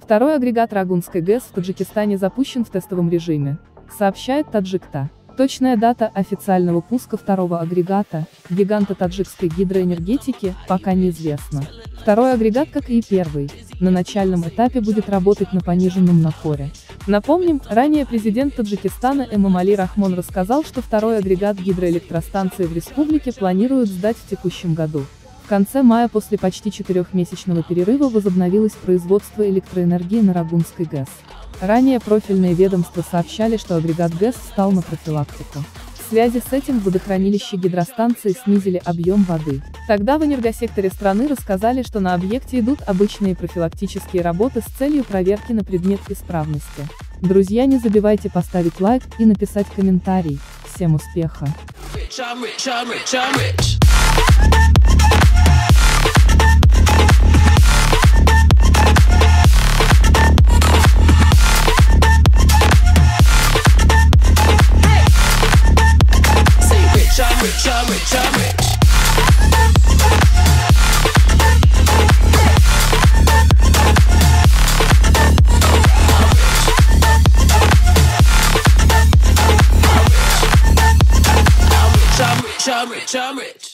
Второй агрегат Рагунской ГЭС в Таджикистане запущен в тестовом режиме, сообщает Таджикта. Точная дата официального пуска второго агрегата, гиганта таджикской гидроэнергетики, пока неизвестна. Второй агрегат, как и первый, на начальном этапе будет работать на пониженном напоре. Напомним, ранее президент Таджикистана Эмомали Рахмон рассказал, что второй агрегат гидроэлектростанции в республике планируют сдать в текущем году. В конце мая после почти 4-месячного перерыва возобновилось производство электроэнергии на Рагунской ГЭС. Ранее профильные ведомства сообщали, что агрегат ГЭС встал на профилактику. В связи с этим в водохранилище гидростанции снизили объем воды. Тогда в энергосекторе страны рассказали, что на объекте идут обычные профилактические работы с целью проверки на предмет исправности. Друзья, не забывайте поставить лайк и написать комментарий. Всем успеха! I'm rich.